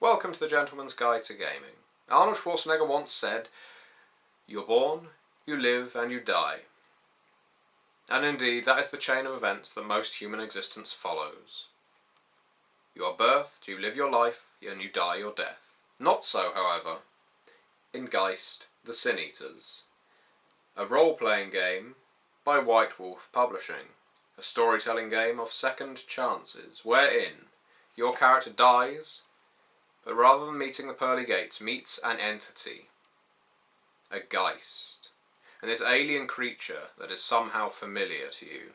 Welcome to the Gentleman's Guide to Gaming. Arnold Schwarzenegger once said, "You're born, you live, and you die." And indeed, that is the chain of events that most human existence follows. You are birthed, you live your life, and you die your death. Not so, however, in Geist, the Sin Eaters, a role-playing game by White Wolf Publishing, a storytelling game of second chances, wherein your character dies, but rather than meeting the pearly gates, meets an entity, a Geist. And this alien creature that is somehow familiar to you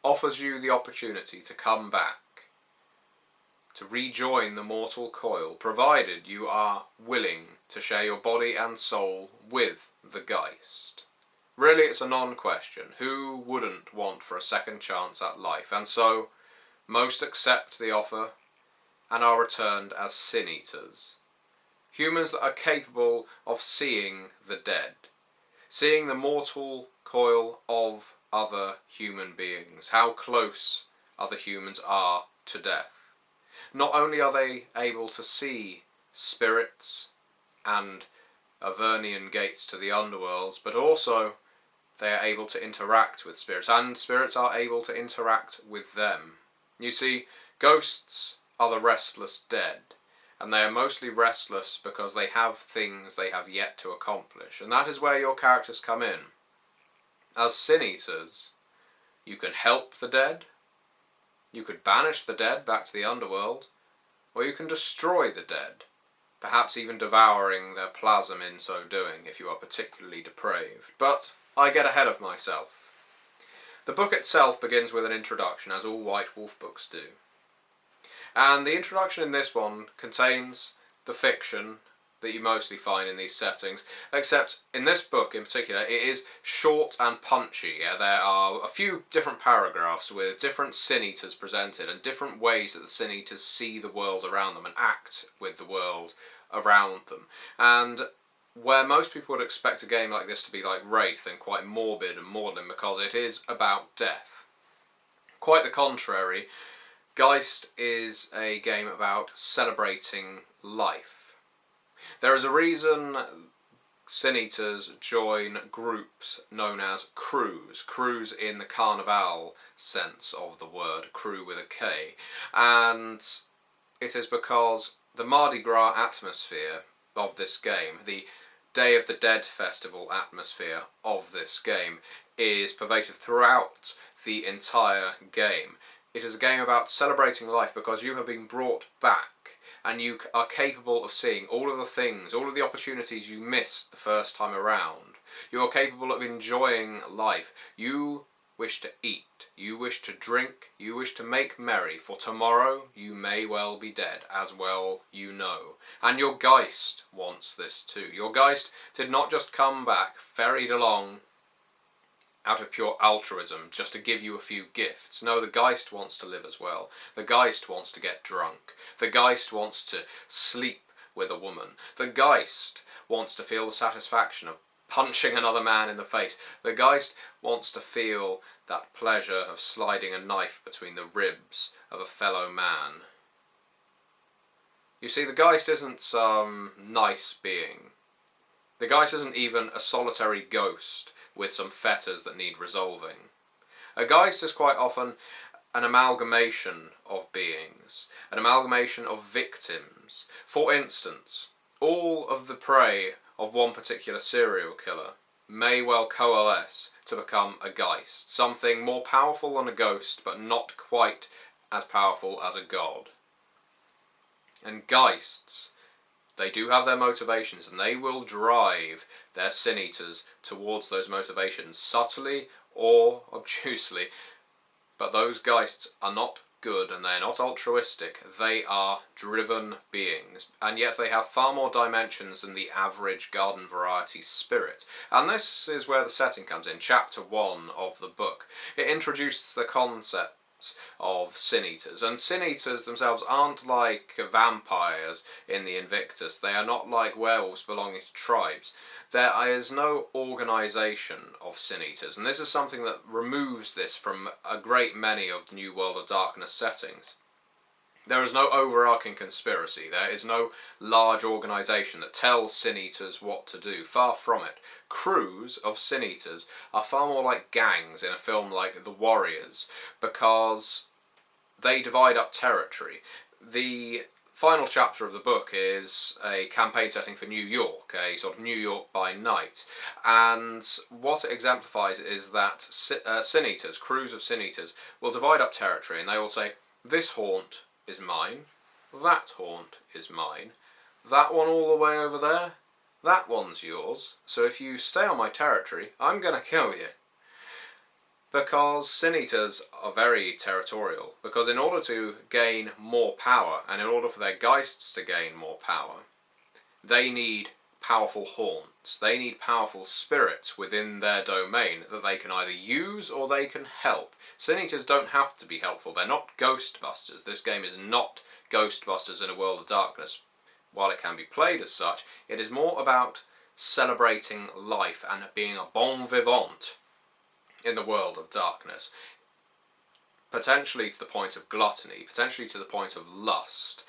offers you the opportunity to come back, to rejoin the mortal coil, provided you are willing to share your body and soul with the Geist. Really, it's a non-question. Who wouldn't want for a second chance at life? And so, most accept the offer and are returned as Sin Eaters. Humans that are capable of seeing the dead, seeing the mortal coil of other human beings, how close other humans are to death. Not only are they able to see spirits and Avernian gates to the Underworlds, but also they are able to interact with spirits, and spirits are able to interact with them. You see, ghosts are the restless dead, and they are mostly restless because they have things they have yet to accomplish, and that is where your characters come in. As Sin Eaters, you can help the dead, you could banish the dead back to the Underworld, or you can destroy the dead, perhaps even devouring their plasm in so doing if you are particularly depraved. But I get ahead of myself. The book itself begins with an introduction, as all White Wolf books do. And the introduction in this one contains the fiction that you mostly find in these settings, except in this book in particular, it is short and punchy. There are a few different paragraphs with different Sin Eaters presented and different ways that the Sin Eaters see the world around them and act with the world around them. And where most people would expect a game like this to be like Wraith and quite morbid and maudlin because it is about death, quite the contrary. Geist is a game about celebrating life. There is a reason Sin Eaters join groups known as crews. Crews in the Carnival sense of the word, crew with a K. And it is because the Mardi Gras atmosphere of this game, the Day of the Dead festival atmosphere of this game, is pervasive throughout the entire game. It is a game about celebrating life because you have been brought back and you are capable of seeing all of the things, all of the opportunities you missed the first time around. You are capable of enjoying life. You wish to eat, you wish to drink, you wish to make merry, for tomorrow you may well be dead, as well you know. And your Geist wants this too. Your Geist did not just come back, ferried along out of pure altruism, just to give you a few gifts. No, the Geist wants to live as well. The Geist wants to get drunk. The Geist wants to sleep with a woman. The Geist wants to feel the satisfaction of punching another man in the face. The Geist wants to feel that pleasure of sliding a knife between the ribs of a fellow man. You see, the Geist isn't some nice being. The Geist isn't even a solitary ghost with some fetters that need resolving. A Geist is quite often an amalgamation of beings, an amalgamation of victims. For instance, all of the prey of one particular serial killer may well coalesce to become a Geist, something more powerful than a ghost, but not quite as powerful as a god. And Geists, they do have their motivations, and they will drive their Sin Eaters towards those motivations, subtly or obtusely. But those Geists are not good, and they are not altruistic. They are driven beings, and yet they have far more dimensions than the average garden variety spirit. And this is where the setting comes in. Chapter 1 of the book, it introduces the concept of Sin Eaters, and Sin Eaters themselves aren't like vampires in the Invictus. They are not like werewolves belonging to tribes. There is no organisation of Sin Eaters, and this is something that removes this from a great many of the New World of Darkness settings. There is no overarching conspiracy. There is no large organisation that tells Sin Eaters what to do. Far from it. Crews of Sin Eaters are far more like gangs in a film like The Warriors, because they divide up territory. The final chapter of the book is a campaign setting for New York, a sort of New York by night, and what it exemplifies is that Sin Eaters, crews of Sin Eaters, will divide up territory, and they will say, this haunt is mine, that haunt is mine, that one all the way over there, that one's yours, so if you stay on my territory, I'm going to kill you. Because Sin Eaters are very territorial, because in order to gain more power, and in order for their Geists to gain more power, they need powerful haunts. They need powerful spirits within their domain that they can either use or they can help. Sin Eaters don't have to be helpful. They're not Ghostbusters. This game is not Ghostbusters in a World of Darkness. While it can be played as such, it is more about celebrating life and being a bon vivant in the World of Darkness. Potentially to the point of gluttony, potentially to the point of lust.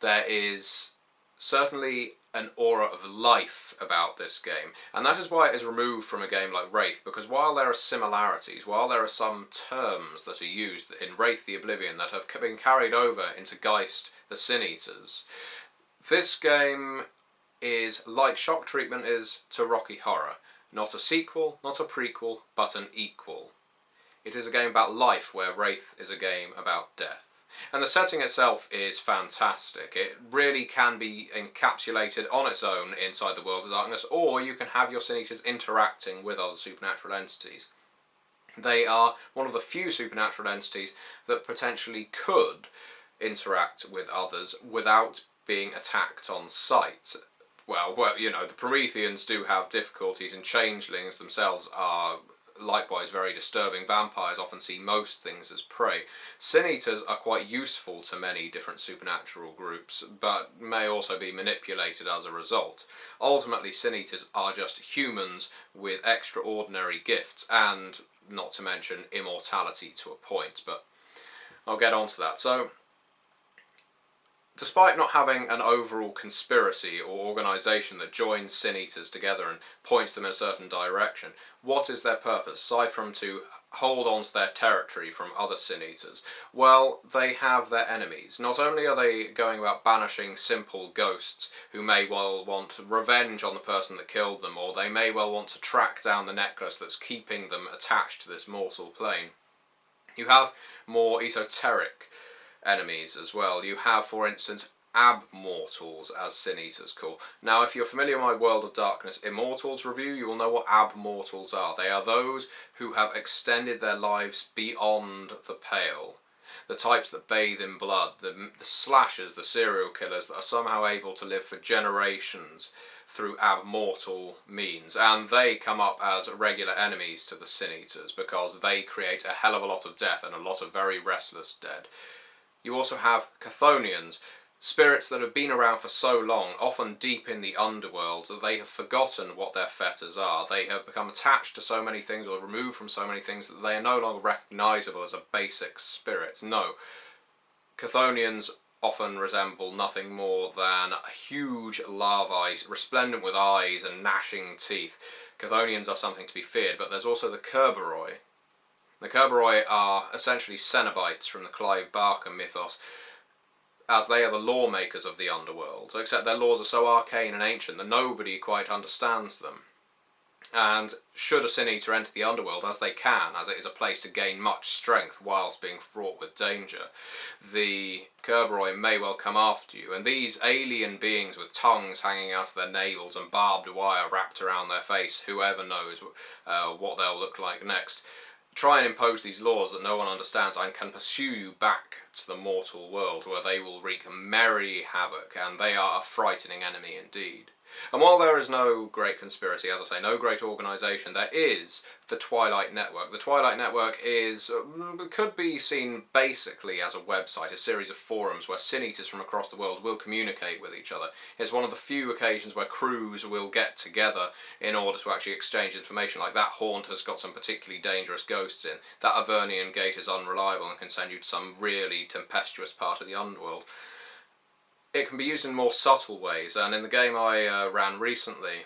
There is certainly an aura of life about this game, and that is why it is removed from a game like Wraith, because while there are similarities, while there are some terms that are used in Wraith the Oblivion that have been carried over into Geist the Sin Eaters, this game is like Shock Treatment is to Rocky Horror. Not a sequel, not a prequel, but an equal. It is a game about life where Wraith is a game about death. And the setting itself is fantastic. It really can be encapsulated on its own inside the World of Darkness, or you can have your Sin Eaters interacting with other supernatural entities. They are one of the few supernatural entities that potentially could interact with others without being attacked on sight. Well, you know, the Prometheans do have difficulties, and changelings themselves are likewise very disturbing. Vampires often see most things as prey. Sin Eaters are quite useful to many different supernatural groups, but may also be manipulated as a result. Ultimately, Sin Eaters are just humans with extraordinary gifts, and not to mention immortality to a point, but I'll get on to that. So, despite not having an overall conspiracy or organisation that joins Sin Eaters together and points them in a certain direction, what is their purpose, aside from to hold on to their territory from other Sin Eaters? Well, they have their enemies. Not only are they going about banishing simple ghosts who may well want revenge on the person that killed them, or they may well want to track down the necklace that's keeping them attached to this mortal plane. You have more esoteric enemies as well. You have, for instance, Abmortals, as Sin Eaters call. Now, if you're familiar with my World of Darkness Immortals review, you will know what Abmortals are. They are those who have extended their lives beyond the pale. The types that bathe in blood, the slashers, the serial killers that are somehow able to live for generations through abmortal means, and they come up as regular enemies to the Sin Eaters because they create a hell of a lot of death and a lot of very restless dead. You also have Chthonians, spirits that have been around for so long, often deep in the Underworld, that they have forgotten what their fetters are. They have become attached to so many things, or removed from so many things, that they are no longer recognisable as a basic spirit. No. Chthonians often resemble nothing more than huge larvae, resplendent with eyes and gnashing teeth. Chthonians are something to be feared, but there's also the Kerberoi. The Kerberoi are essentially Cenobites from the Clive Barker mythos, as they are the lawmakers of the Underworld, except their laws are so arcane and ancient that nobody quite understands them. And should a Sin Eater enter the Underworld, as they can, as it is a place to gain much strength whilst being fraught with danger, the Kerberoi may well come after you, and these alien beings with tongues hanging out of their navels and barbed wire wrapped around their face, whoever knows what they'll look like next, try and impose these laws that no one understands and can pursue you back to the mortal world, where they will wreak merry havoc, and they are a frightening enemy indeed. And while there is no great conspiracy, as I say, no great organisation, there is the Twilight Network. The Twilight Network could be seen basically as a website, a series of forums where sin-eaters from across the world will communicate with each other. It's one of the few occasions where crews will get together in order to actually exchange information. Like that haunt has got some particularly dangerous ghosts in. That Avernian gate is unreliable and can send you to some really tempestuous part of the Underworld. It can be used in more subtle ways, and in the game I ran recently,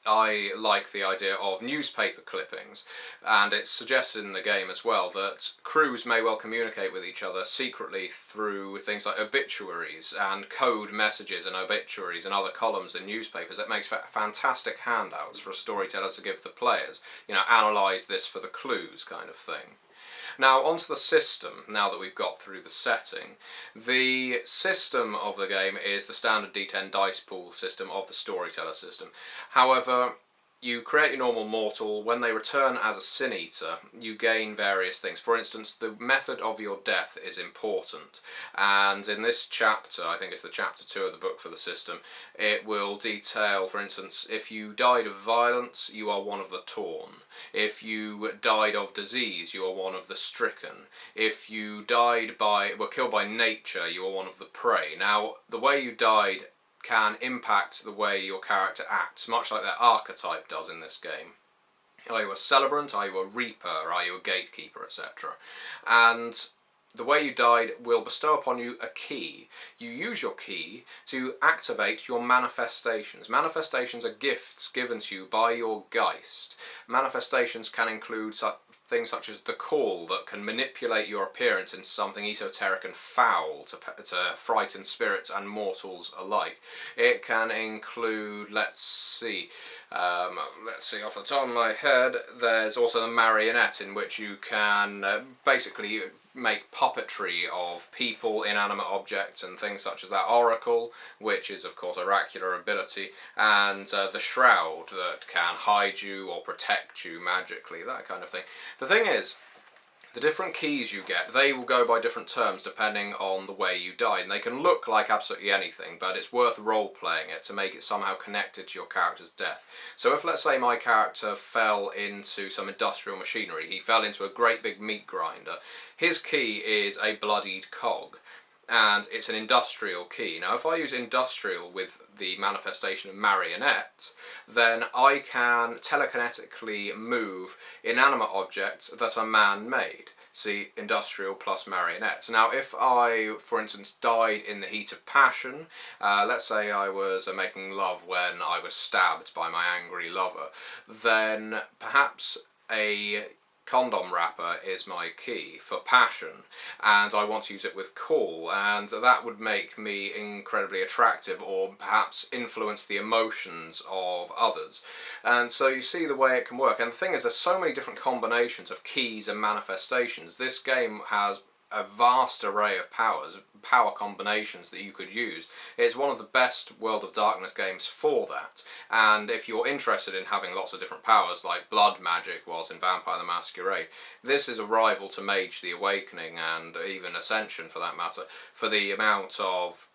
I like the idea of newspaper clippings, and it's suggested in the game as well that crews may well communicate with each other secretly through things like obituaries and code messages and obituaries and other columns in newspapers. It makes fantastic handouts for storytellers to give the players, analyse this for the clues kind of thing. Now, onto the system, now that we've got through the setting. The system of the game is the standard D10 dice pool system of the storyteller system. However, you create your normal mortal. When they return as a sin-eater, you gain various things. For instance, the method of your death is important. And in this chapter, I think it's the chapter 2 of the book for the system, it will detail, for instance, if you died of violence, you are one of the torn. If you died of disease, you are one of the stricken. If you were killed by nature, you are one of the prey. Now, the way you died can impact the way your character acts, much like their archetype does in this game. Are you a celebrant? Are you a reaper? Are you a gatekeeper, etc.? And the way you died will bestow upon you a key. You use your key to activate your manifestations. Manifestations are gifts given to you by your Geist. Manifestations can include things such as the call that can manipulate your appearance into something esoteric and foul to frighten spirits and mortals alike. It can include, let's see off the top of my head, there's also the marionette, in which you can basically make puppetry of people, inanimate objects, and things such as that. Oracle, which is of course oracular ability, and the shroud that can hide you or protect you magically, that kind of thing. The thing is, the different keys you get, they will go by different terms depending on the way you died, and they can look like absolutely anything, but it's worth role-playing it to make it somehow connected to your character's death. So if, let's say, my character fell into some industrial machinery, he fell into a great big meat grinder, his key is a bloodied cog, and it's an industrial key. Now, if I use industrial with the manifestation of marionette, then I can telekinetically move inanimate objects that are man-made. See, industrial plus marionettes. Now, if I, for instance, died in the heat of passion, let's say I was making love when I was stabbed by my angry lover, then perhaps a condom wrapper is my key for passion, and I want to use it with call, and that would make me incredibly attractive or perhaps influence the emotions of others. And so you see the way it can work. And the thing is, there's so many different combinations of keys and manifestations. This game has a vast array of power combinations that you could use. It's one of the best World of Darkness games for that, and if you're interested in having lots of different powers like blood magic was in Vampire the Masquerade, this is a rival to Mage the Awakening, and even Ascension for that matter, for the amount of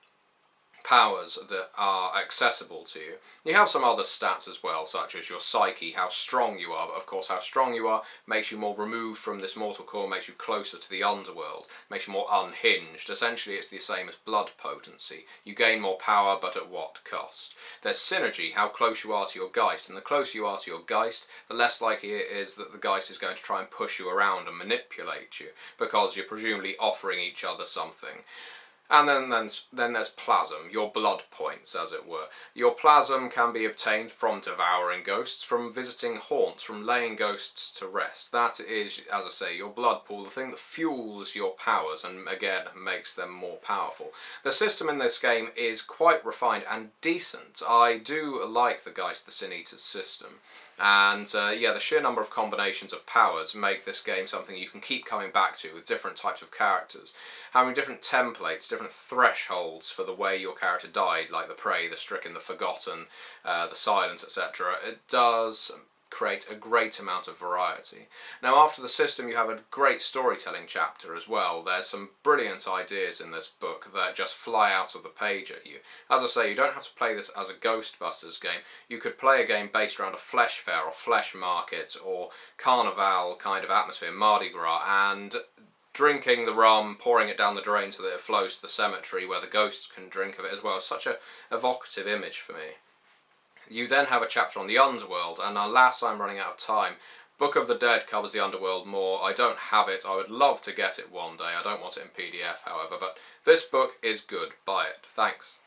powers that are accessible to you. You have some other stats as well, such as your psyche, how strong you are, but of course how strong you are makes you more removed from this mortal coil, makes you closer to the underworld, makes you more unhinged. Essentially it's the same as blood potency. You gain more power, but at what cost? There's synergy, how close you are to your Geist, and the closer you are to your Geist, the less likely it is that the Geist is going to try and push you around and manipulate you, because you're presumably offering each other something. And then there's plasm, your blood points, as it were. Your plasm can be obtained from devouring ghosts, from visiting haunts, from laying ghosts to rest. That is, as I say, your blood pool, the thing that fuels your powers and, again, makes them more powerful. The system in this game is quite refined and decent. I do like the Geist the Sin-Eater's system. And yeah, the sheer number of combinations of powers make this game something you can keep coming back to with different types of characters. Having different templates, different thresholds for the way your character died, like the prey, the stricken, the forgotten, the silent, etc. It does create a great amount of variety. Now, after the system, you have a great storytelling chapter as well. There's some brilliant ideas in this book that just fly out of the page at you. As I say, you don't have to play this as a Ghostbusters game. You could play a game based around a flesh fair or flesh market or carnival kind of atmosphere, Mardi Gras, and drinking the rum, pouring it down the drain so that it flows to the cemetery where the ghosts can drink of it as well. It's such a evocative image for me. You then have a chapter on the Underworld, and alas, I'm running out of time. Book of the Dead covers the Underworld more. I don't have it. I would love to get it one day. I don't want it in PDF, however, but this book is good. Buy it. Thanks.